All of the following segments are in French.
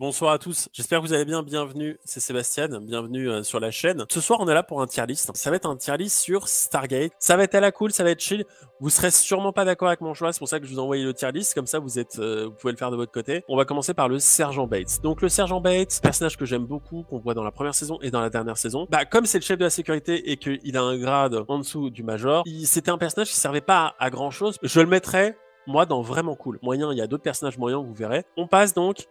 Bonsoir à tous, j'espère que vous allez bien, bienvenue, c'est Sébastien, bienvenue sur la chaîne. Ce soir on est là pour un tier list, ça va être un tier list sur Stargate, ça va être à la cool, ça va être chill, vous serez sûrement pas d'accord avec mon choix, c'est pour ça que je vous ai envoyé le tier list, comme ça vous pouvez le faire de votre côté. On va commencer par le Sergent Bates. Donc le Sergent Bates, personnage que j'aime beaucoup, qu'on voit dans la première saison et dans la dernière saison, comme c'est le chef de la sécurité et qu'il a un grade en dessous du Major, c'était un personnage qui servait pas à grand chose, je le mettrais moi dans vraiment cool. Moyen, il y a d'autres personnages moyens, vous verrez. On passe donc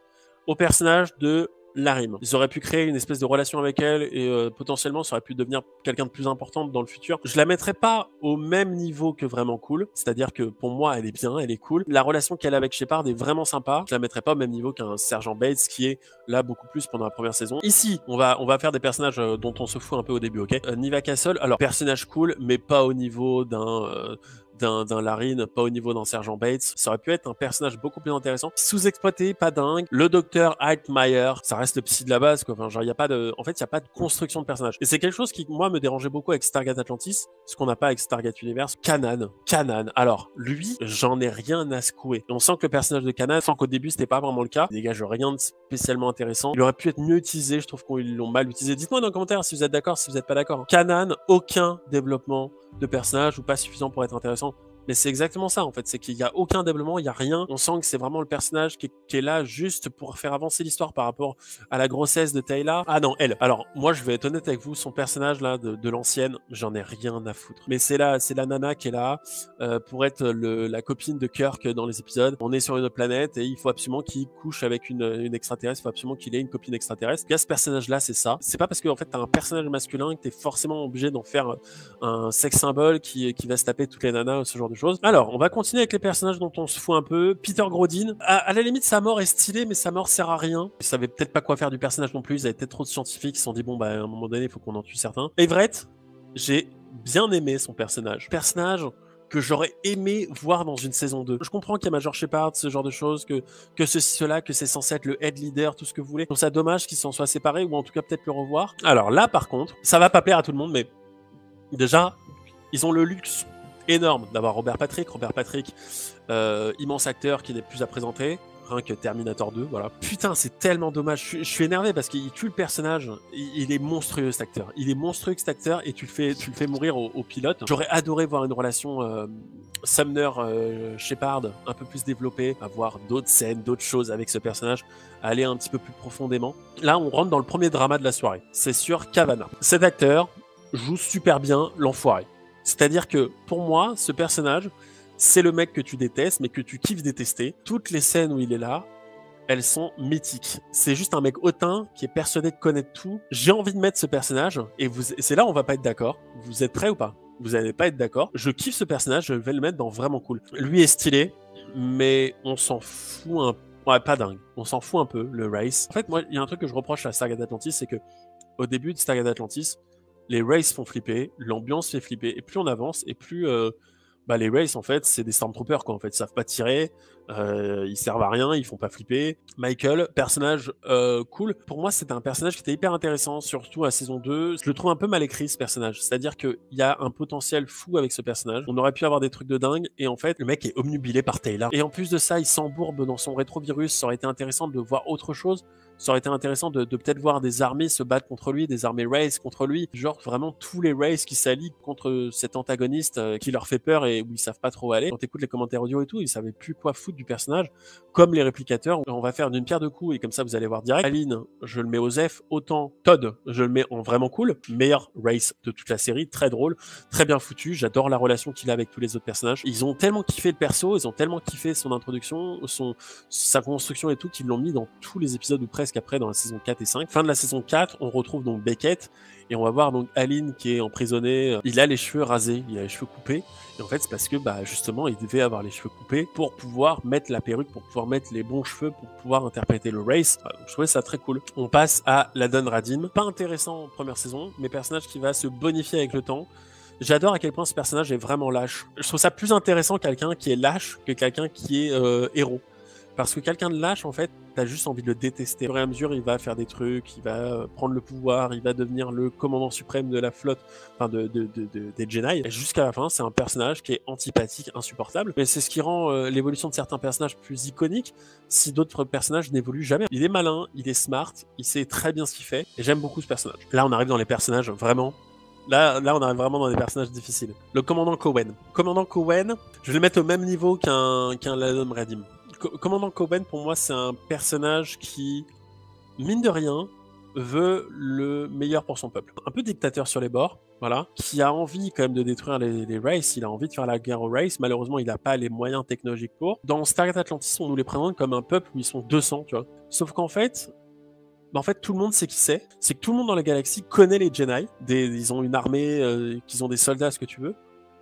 au personnage de Larim. Ils auraient pu créer une espèce de relation avec elle et potentiellement ça aurait pu devenir quelqu'un de plus important dans le futur. Je la mettrais pas au même niveau que vraiment cool, c'est-à-dire que pour moi elle est bien, elle est cool. La relation qu'elle a avec Shepard est vraiment sympa. Je la mettrais pas au même niveau qu'un Sergent Bates qui est là beaucoup plus pendant la première saison. Ici, on va faire des personnages dont on se fout un peu au début, ok. Niva Castle, alors personnage cool, mais pas au niveau d'un Larine, pas au niveau d'un Sergent Bates. Ça aurait pu être un personnage beaucoup plus intéressant. Sous-exploité, pas dingue. Le docteur Altmaier, ça reste le psy de la base, quoi. Enfin, genre, il y a pas de construction de personnage. Et c'est quelque chose qui, moi, me dérangeait beaucoup avec Stargate Atlantis, ce qu'on n'a pas avec Stargate Universe. Kanan. Alors, lui, j'en ai rien à secouer. On sent que le personnage de Kanan, sans qu'au début, c'était pas vraiment le cas, il dégage rien de spécialement intéressant. Il aurait pu être mieux utilisé. Je trouve qu'ils l'ont mal utilisé. Dites-moi dans les commentaires si vous êtes d'accord, si vous êtes pas d'accord. Kanan, aucun développement de personnage ou pas suffisant pour être intéressant. Mais c'est exactement ça en fait, c'est qu'il n'y a aucun développement, il n'y a rien. On sent que c'est vraiment le personnage qui est là juste pour faire avancer l'histoire par rapport à la grossesse de Teyla. Ah non, elle. Alors moi je vais être honnête avec vous, son personnage là de l'ancienne, j'en ai rien à foutre. Mais c'est la nana qui est là pour être la copine de Kirk dans les épisodes. On est sur une autre planète et il faut absolument qu'il couche avec une extraterrestre, il faut absolument qu'il ait une copine extraterrestre. Il y a ce personnage là, c'est ça. C'est pas parce que en fait t'as un personnage masculin que t'es forcément obligé d'en faire un sex symbole qui va se taper toutes les nanas, ce genre de choses. Alors, on va continuer avec les personnages dont on se fout un peu. Peter Grodin, à la limite, sa mort est stylée, mais sa mort sert à rien. Ils savaient peut-être pas quoi faire du personnage non plus. Ils avaient peut-être trop de scientifiques. Ils se sont dit, bon, à un moment donné, il faut qu'on en tue certains. Everett, j'ai bien aimé son personnage. Personnage que j'aurais aimé voir dans une saison 2. Je comprends qu'il y a Major Shepard, ce genre de choses, que ceci, cela, que c'est censé être le head leader, tout ce que vous voulez. Je trouve ça dommage qu'ils s'en soient séparés, ou en tout cas peut-être le revoir. Alors là, par contre, ça va pas plaire à tout le monde, mais déjà, ils ont le luxe énorme d'avoir Robert Patrick, immense acteur qui n'est plus à présenter, rien que Terminator 2, voilà. Putain, c'est tellement dommage, je suis énervé parce qu'il tue le personnage, il est monstrueux cet acteur, et tu le fais mourir au pilote. J'aurais adoré voir une relation Sumner Shepard un peu plus développée, avoir d'autres scènes, d'autres choses avec ce personnage, aller un petit peu plus profondément. Là, on rentre dans le premier drama de la soirée, c'est sur Cavanagh. Cet acteur joue super bien l'enfoiré. C'est-à-dire que, pour moi, ce personnage, c'est le mec que tu détestes, mais que tu kiffes détester. Toutes les scènes où il est là, elles sont mythiques. C'est juste un mec hautain qui est persuadé de connaître tout. J'ai envie de mettre ce personnage, et c'est là où on va pas être d'accord. Vous êtes prêts ou pas? Vous allez pas être d'accord. Je kiffe ce personnage, je vais le mettre dans vraiment cool. Lui est stylé, mais on s'en fout un peu. Ouais, pas dingue. On s'en fout un peu, le race. En fait, moi, il y a un truc que je reproche à Stargate Atlantis, c'est que au début de Stargate Atlantis, les races font flipper, l'ambiance fait flipper, et plus on avance, et plus les races en fait, c'est des stormtroopers quoi. En fait, ils savent pas tirer, ils servent à rien, ils font pas flipper. Michael, personnage cool. Pour moi, c'était un personnage qui était hyper intéressant, surtout à saison 2. Je le trouve un peu mal écrit ce personnage, c'est-à-dire qu'il y a un potentiel fou avec ce personnage. On aurait pu avoir des trucs de dingue, et en fait, le mec est omnubilé par Taylor. Et en plus de ça, il s'embourbe dans son rétrovirus. Ça aurait été intéressant de voir autre chose. Ça aurait été intéressant de peut-être voir des armées se battre contre lui, des armées race contre lui, genre vraiment tous les races qui s'allient contre cet antagoniste qui leur fait peur et où ils savent pas trop où aller. Quand t'écoutes les commentaires audio et tout, ils savaient plus quoi foutre du personnage, comme les réplicateurs. On va faire d'une pierre deux coups et comme ça vous allez voir direct. Aline, je le mets aux F, autant Todd, je le mets en vraiment cool, meilleur race de toute la série, très drôle, très bien foutu, j'adore la relation qu'il a avec tous les autres personnages. Ils ont tellement kiffé le perso, ils ont tellement kiffé son introduction, sa construction et tout, qu'ils l'ont mis dans tous les épisodes ou presque après dans la saison 4 et 5. Fin de la saison 4, on retrouve donc Beckett et on va voir donc Aline qui est emprisonnée. Il a les cheveux rasés, il a les cheveux coupés. Et en fait, c'est parce que justement, il devait avoir les cheveux coupés pour pouvoir mettre la perruque, pour pouvoir mettre les bons cheveux, pour pouvoir interpréter le race. Donc, je trouvais ça très cool. On passe à Ladon Radim. Pas intéressant en première saison, mais personnage qui va se bonifier avec le temps. J'adore à quel point ce personnage est vraiment lâche. Je trouve ça plus intéressant quelqu'un qui est lâche que quelqu'un qui est héros. Parce que quelqu'un de lâche, en fait, t'as juste envie de le détester. Au fur et à mesure, il va faire des trucs, il va prendre le pouvoir, il va devenir le commandant suprême de la flotte, enfin des Jedi. Et jusqu'à la fin, c'est un personnage qui est antipathique, insupportable. Mais c'est ce qui rend l'évolution de certains personnages plus iconiques si d'autres personnages n'évoluent jamais. Il est malin, il est smart, il sait très bien ce qu'il fait. Et j'aime beaucoup ce personnage. Là, on arrive dans les personnages vraiment... Là, on arrive vraiment dans des personnages difficiles. Le commandant Cowen. Commandant Cowen, je vais le mettre au même niveau qu'un Ladom Radim. Commandant Cowen, pour moi, c'est un personnage qui, mine de rien, veut le meilleur pour son peuple. Un peu dictateur sur les bords, voilà, qui a envie quand même de détruire les races, il a envie de faire la guerre aux races, malheureusement il n'a pas les moyens technologiques pour. Dans Stargate Atlantis, on nous les présente comme un peuple où ils sont 200, tu vois. Sauf qu'en fait, tout le monde sait qui c'est. C'est que tout le monde dans la galaxie connaît les Jedi. Ils ont une armée, qu'ils ont des soldats, ce que tu veux.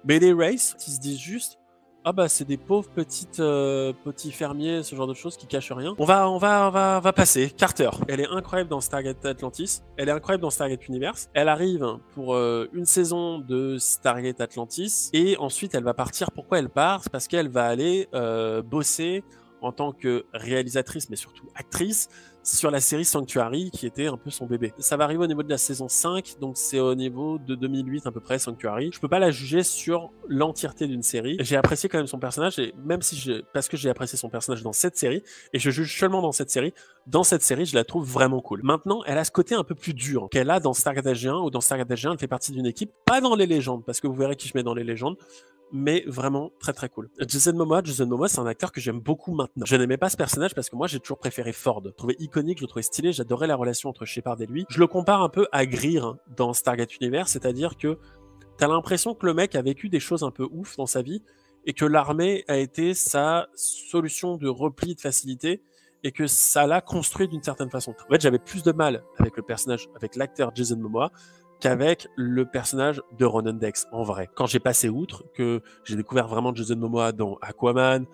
Mais les races, ils se disent juste, ah bah c'est des pauvres petits fermiers, ce genre de choses qui cachent rien. On va passer. Carter, elle est incroyable dans Stargate Atlantis. Elle est incroyable dans Stargate Universe. Elle arrive pour une saison de Stargate Atlantis et ensuite elle va partir. Pourquoi elle part? C'est parce qu'elle va aller bosser en tant que réalisatrice, mais surtout actrice, sur la série Sanctuary, qui était un peu son bébé. Ça va arriver au niveau de la saison 5, donc c'est au niveau de 2008 à peu près, Sanctuary. Je peux pas la juger sur l'entièreté d'une série. J'ai apprécié quand même son personnage, et même si parce que j'ai apprécié son personnage dans cette série, et je juge seulement dans cette série, je la trouve vraiment cool. Maintenant, elle a ce côté un peu plus dur qu'elle a dans Stargate SG1, ou dans Stargate SG1, elle fait partie d'une équipe, pas dans les légendes, parce que vous verrez qui je mets dans les légendes, mais vraiment très très cool. Jason Momoa, c'est un acteur que j'aime beaucoup maintenant. Je n'aimais pas ce personnage parce que moi j'ai toujours préféré Ford. Je le trouvais iconique, je le trouvais stylé, j'adorais la relation entre Shepard et lui. Je le compare un peu à Greer dans Stargate Universe, c'est-à-dire que t'as l'impression que le mec a vécu des choses un peu ouf dans sa vie et que l'armée a été sa solution de repli, de facilité, et que ça l'a construit d'une certaine façon. En fait, j'avais plus de mal avec le personnage, avec l'acteur Jason Momoa, qu'avec le personnage de Ronan Dex, en vrai. Quand j'ai passé outre, que j'ai découvert vraiment Jason Momoa dans Aquaman,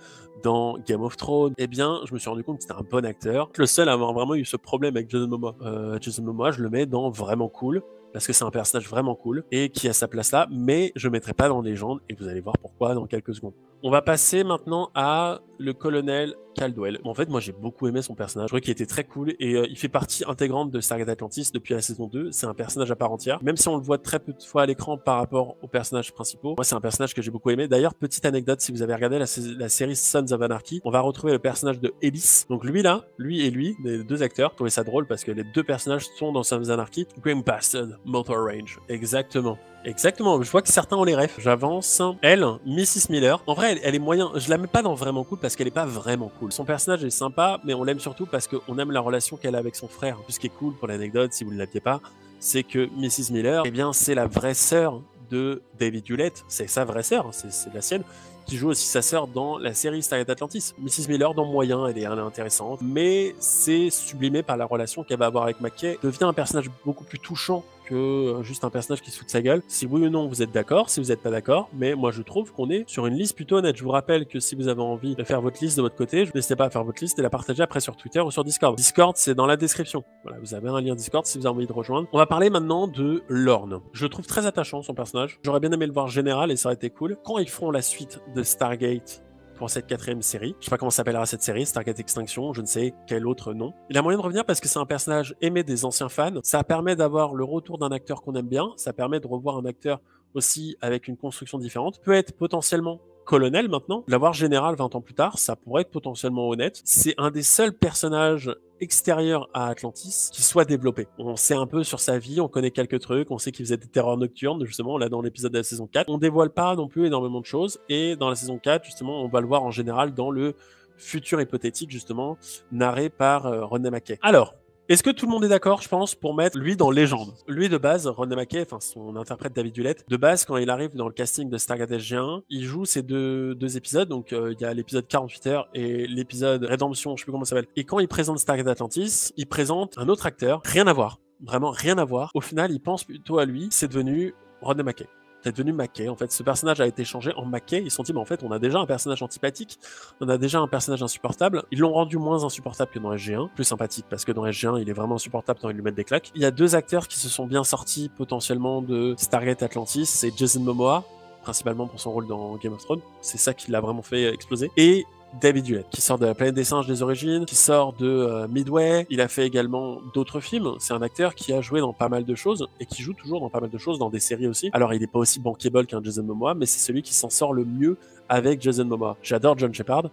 dans Game of Thrones, eh bien, je me suis rendu compte que c'était un bon acteur. Le seul à avoir vraiment eu ce problème avec Jason Momoa. Jason Momoa, je le mets dans vraiment cool, parce que c'est un personnage vraiment cool, et qui a sa place là, mais je ne mettrai pas dans Légende, et vous allez voir pourquoi dans quelques secondes. On va passer maintenant à le colonel Caldwell. En fait, moi, j'ai beaucoup aimé son personnage. Je trouvais qu'il était très cool et il fait partie intégrante de Stargate Atlantis depuis la saison 2. C'est un personnage à part entière, même si on le voit très peu de fois à l'écran par rapport aux personnages principaux. Moi, c'est un personnage que j'ai beaucoup aimé. D'ailleurs, petite anecdote, si vous avez regardé la série Sons of Anarchy, on va retrouver le personnage de Ellis. Donc lui, les deux acteurs, je trouvais ça drôle parce que les deux personnages sont dans Sons of Anarchy. Grim Bastard, Motor Range. Exactement. Exactement, je vois que certains ont les refs. J'avance. Elle, Mrs. Miller. En vrai, elle est moyen. Je la mets pas dans vraiment cool parce qu'elle est pas vraiment cool. Son personnage est sympa, mais on l'aime surtout parce qu'on aime la relation qu'elle a avec son frère. En plus, ce qui est cool pour l'anecdote, si vous ne l'aviez pas, c'est que Mrs. Miller, eh bien, c'est la vraie sœur de David Hewlett. C'est sa vraie sœur, c'est la sienne, qui joue aussi sa sœur dans la série Stargate Atlantis. Mrs. Miller, dans moyen, elle est intéressante, mais c'est sublimé par la relation qu'elle va avoir avec McKay. Devient un personnage beaucoup plus touchant que juste un personnage qui se fout de sa gueule. Si oui ou non vous êtes d'accord, si vous n'êtes pas d'accord, mais moi je trouve qu'on est sur une liste plutôt honnête. Je vous rappelle que si vous avez envie de faire votre liste de votre côté, n'hésitez pas à faire votre liste et la partager après sur Twitter ou sur Discord. Discord, c'est dans la description. Voilà, vous avez un lien Discord si vous avez envie de rejoindre. On va parler maintenant de Lorne. Je le trouve très attachant, son personnage. J'aurais bien aimé le voir général et ça aurait été cool. Quand ils feront la suite de Stargate pour cette 4e série. Je sais pas comment s'appellera cette série, Stargate Extinction, je ne sais quel autre nom. Il a moyen de revenir parce que c'est un personnage aimé des anciens fans. Ça permet d'avoir le retour d'un acteur qu'on aime bien. Ça permet de revoir un acteur aussi avec une construction différente. Peut être potentiellement colonel maintenant. L'avoir général 20 ans plus tard, ça pourrait être potentiellement honnête. C'est un des seuls personnages extérieurs à Atlantis qui soit développé. On sait un peu sur sa vie, on connaît quelques trucs, on sait qu'il faisait des terreurs nocturnes, justement, là dans l'épisode de la saison 4. On dévoile pas non plus énormément de choses, et dans la saison 4, justement, on va le voir en général dans le futur hypothétique, justement, narré par René Mackay. Alors, est-ce que tout le monde est d'accord, je pense, pour mettre lui dans Légende? Lui, de base, René Mackay, enfin son interprète David Hewlett, de base, quand il arrive dans le casting de Stargate SG1, il joue ces deux épisodes, donc il y a l'épisode 48 heures et l'épisode Rédemption, je sais plus comment ça s'appelle. Et quand il présente Stargate Atlantis, il présente un autre acteur, rien à voir, vraiment rien à voir. Au final, il pense plutôt à lui, c'est devenu René Mackay. C'est devenu Mackay, en fait. Ce personnage a été changé en Mackay. Ils se sont dit, mais en fait, on a déjà un personnage antipathique, on a déjà un personnage insupportable. Ils l'ont rendu moins insupportable que dans SG1, plus sympathique, parce que dans SG1, il est vraiment insupportable quand ils lui mettent des claques. Il y a deux acteurs qui se sont bien sortis potentiellement de Stargate Atlantis, c'est Jason Momoa, principalement pour son rôle dans Game of Thrones. C'est ça qui l'a vraiment fait exploser. Et David Hewlett, qui sort de La Planète des Singes des origines, qui sort de Midway. Il a fait également d'autres films. C'est un acteur qui a joué dans pas mal de choses et qui joue toujours dans pas mal de choses, dans des séries aussi. Alors, il n'est pas aussi bankable qu'un Jason Momoa, mais c'est celui qui s'en sort le mieux avec Jason Momoa. J'adore John Shepard,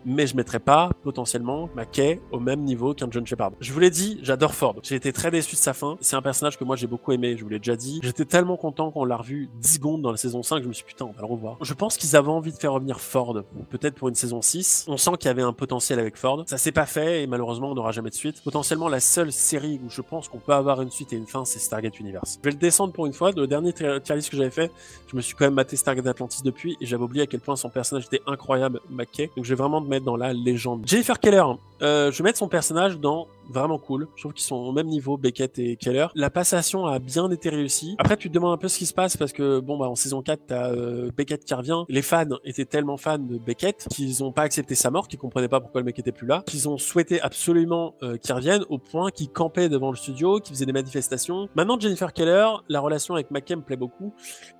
mais je mettrais pas potentiellement McKay au même niveau qu'un John Shepard. Je vous l'ai dit, j'adore Ford. J'ai été très déçu de sa fin. C'est un personnage que moi j'ai beaucoup aimé, je vous l'ai déjà dit. J'étais tellement content qu'on l'a revu 10 secondes dans la saison 5, je me suis dit putain, on va le revoir. Je pense qu'ils avaient envie de faire revenir Ford, peut-être pour une saison 6. On sent qu'il y avait un potentiel avec Ford. Ça s'est pas fait et malheureusement on n'aura jamais de suite. Potentiellement la seule série où je pense qu'on peut avoir une suite et une fin, c'est Stargate Universe. Je vais le descendre pour une fois. Le dernier tier list que j'avais fait, je me suis quand même maté Stargate Atlantis depuis et j'avais oublié à quel point son personnage était incroyable, McKay. Donc je vais vraiment me mettre dans la légende. Jennifer Keller, je vais mettre son personnage dans vraiment cool. Je trouve qu'ils sont au même niveau, Beckett et Keller. La passation a bien été réussie. Après, tu te demandes un peu ce qui se passe parce que, bon, bah, en saison 4, t'as Beckett qui revient. Les fans étaient tellement fans de Beckett qu'ils ont pas accepté sa mort, qu'ils comprenaient pas pourquoi le mec était plus là, qu'ils ont souhaité absolument qu'il revienne au point qu'ils campaient devant le studio, qu'ils faisaient des manifestations. Maintenant, Jennifer Keller, la relation avec McKay me plaît beaucoup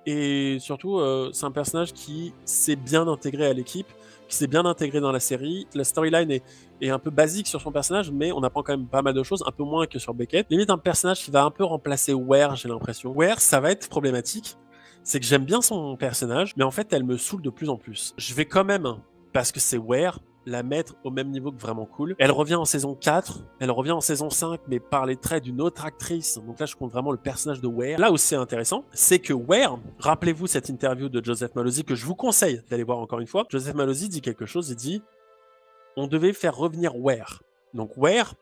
et surtout, c'est un personnage qui s'est bien intégré à l'équipe, qui s'est bien intégré dans la série. La storyline est un peu basique sur son personnage, mais on apprend quand même pas mal de choses, un peu moins que sur Beckett. Limite un personnage qui va un peu remplacer Ware, j'ai l'impression. Ware, ça va être problématique. C'est que j'aime bien son personnage, mais en fait, elle me saoule de plus en plus. Je vais quand même, parce que c'est Ware, la mettre au même niveau que Vraiment Cool. Elle revient en saison 4, elle revient en saison 5, mais par les traits d'une autre actrice. Donc là, je compte vraiment le personnage de Ware. Là où c'est intéressant, c'est que Ware, rappelez-vous cette interview de Joseph Mallozzi que je vous conseille d'aller voir encore une fois. Joseph Mallozzi dit quelque chose, il dit « On devait faire revenir Ware ». Donc Ware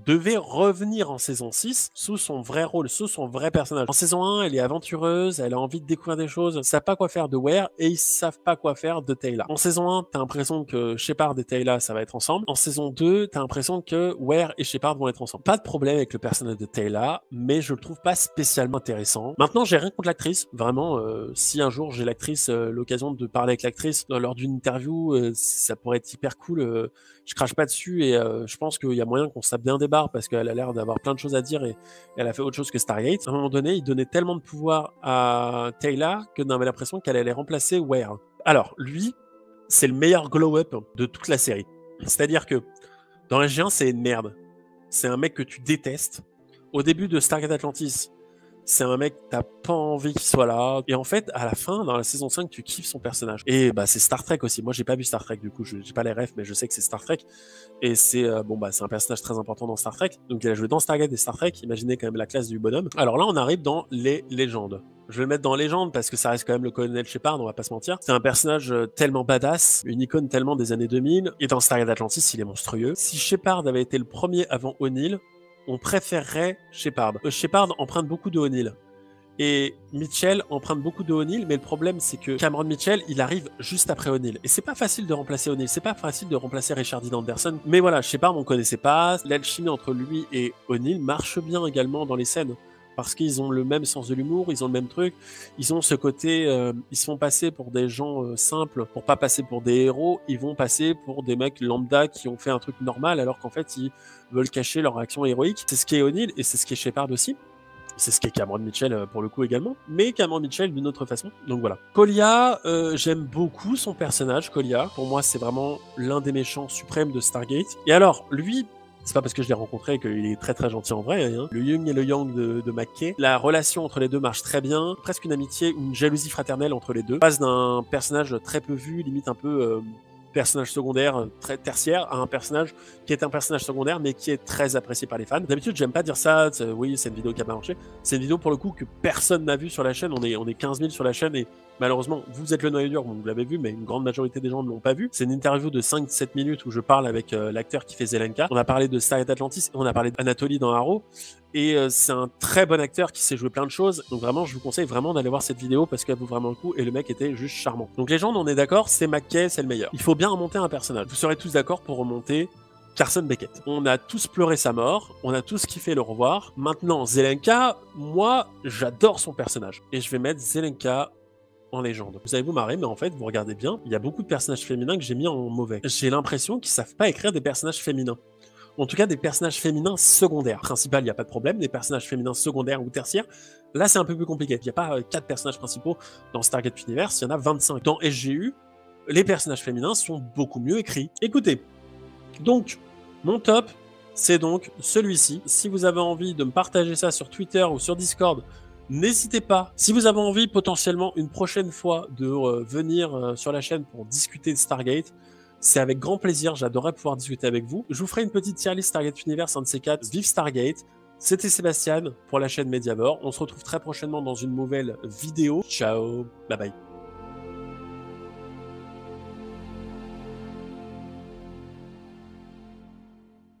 devait revenir en saison 6 sous son vrai rôle, sous son vrai personnage. En saison 1, elle est aventureuse, elle a envie de découvrir des choses, ils savent pas quoi faire de Ware et ils savent pas quoi faire de Teyla. En saison 1, t'as l'impression que Shepard et Teyla, ça va être ensemble. En saison 2, t'as l'impression que Ware et Shepard vont être ensemble. Pas de problème avec le personnage de Teyla, mais je le trouve pas spécialement intéressant. Maintenant, j'ai rien contre l'actrice. Vraiment, si un jour j'ai l'actrice, l'occasion de parler avec l'actrice lors d'une interview, ça pourrait être hyper cool. Je crache pas dessus et je pense qu'il y a moyen qu'on sape bien des barres parce qu'elle a l'air d'avoir plein de choses à dire et elle a fait autre chose que Stargate. À un moment donné, il donnait tellement de pouvoir à Teyla que on avait l'impression qu'elle allait remplacer Ware. Alors, lui, c'est le meilleur glow-up de toute la série. C'est-à-dire que dans SG1, c'est une merde. C'est un mec que tu détestes. Au début de Stargate Atlantis, c'est un mec, t'as pas envie qu'il soit là. Et en fait, à la fin, dans la saison 5, tu kiffes son personnage. Et bah, c'est Star Trek aussi. Moi, j'ai pas vu Star Trek, du coup, j'ai pas les refs, mais je sais que c'est Star Trek. Et c'est, bon, bah, c'est un personnage très important dans Star Trek. Donc, il a joué dans Stargate et Star Trek. Imaginez quand même la classe du bonhomme. Alors là, on arrive dans les légendes. Je vais le mettre dans légende parce que ça reste quand même le colonel Shepard, on va pas se mentir. C'est un personnage tellement badass, une icône tellement des années 2000. Et dans Stargate Atlantis, il est monstrueux. Si Shepard avait été le premier avant O'Neill, on préférerait Shepard. Shepard emprunte beaucoup de O'Neill. Et Mitchell emprunte beaucoup de O'Neill, mais le problème c'est que Cameron Mitchell, il arrive juste après O'Neill. Et c'est pas facile de remplacer O'Neill, c'est pas facile de remplacer Richard Dean Anderson. Mais voilà, Shepard on connaissait pas, l'alchimie entre lui et O'Neill marche bien également dans les scènes. Parce qu'ils ont le même sens de l'humour, ils ont le même truc, ils ont ce côté, ils se font passer pour des gens simples, pour pas passer pour des héros, ils vont passer pour des mecs lambda qui ont fait un truc normal alors qu'en fait ils veulent cacher leur action héroïque. C'est ce qu'est O'Neill et c'est ce qu'est Shepard aussi. C'est ce qu'est Cameron Mitchell pour le coup également, mais Cameron Mitchell d'une autre façon. Donc voilà. Kolya, j'aime beaucoup son personnage, Kolya. Pour moi, c'est vraiment l'un des méchants suprêmes de Stargate. Et alors, lui, c'est pas parce que je l'ai rencontré qu'il est très très gentil en vrai, hein. Le yin et le yang de McKay. La relation entre les deux marche très bien. Presque une amitié ou une jalousie fraternelle entre les deux. On passe d'un personnage très peu vu, limite un peu... personnage secondaire très tertiaire à un personnage qui est un personnage secondaire mais qui est très apprécié par les fans. D'habitude j'aime pas dire ça, oui c'est une vidéo qui a pas marché, c'est une vidéo pour le coup que personne n'a vu sur la chaîne, on est 15 000 sur la chaîne et malheureusement vous êtes le noyau dur, vous l'avez vu mais une grande majorité des gens ne l'ont pas vu. C'est une interview de 5-7 minutes où je parle avec l'acteur qui fait Zelenka, on a parlé de Stargate Atlantis, on a parlé d'Anatoly dans Arrow et c'est un très bon acteur qui sait jouer plein de choses, donc vraiment je vous conseille vraiment d'aller voir cette vidéo parce qu'elle vaut vraiment le coup et le mec était juste charmant. Donc Légende, on est d'accord, c'est McKay, c'est le meilleur. Il faut bien remonter un personnage. Vous serez tous d'accord pour remonter Carson Beckett. On a tous pleuré sa mort, on a tous kiffé le revoir. Maintenant, Zelenka, moi, j'adore son personnage. Et je vais mettre Zelenka en légende. Vous allez vous marrer, mais en fait, vous regardez bien, il y a beaucoup de personnages féminins que j'ai mis en mauvais. J'ai l'impression qu'ils savent pas écrire des personnages féminins. En tout cas, des personnages féminins secondaires. Principal, il n'y a pas de problème. Des personnages féminins secondaires ou tertiaires, là, c'est un peu plus compliqué. Il n'y a pas 4 personnages principaux dans Stargate Universe, il y en a 25. Dans SGU, les personnages féminins sont beaucoup mieux écrits. Écoutez, donc, mon top, c'est donc celui-ci. Si vous avez envie de me partager ça sur Twitter ou sur Discord, n'hésitez pas. Si vous avez envie potentiellement une prochaine fois de venir sur la chaîne pour discuter de Stargate, c'est avec grand plaisir, j'adorerais pouvoir discuter avec vous. Je vous ferai une petite tier list Stargate Universe, un de ces quatre. Vive Stargate. C'était Sébastien pour la chaîne Mediavore. On se retrouve très prochainement dans une nouvelle vidéo. Ciao, bye bye.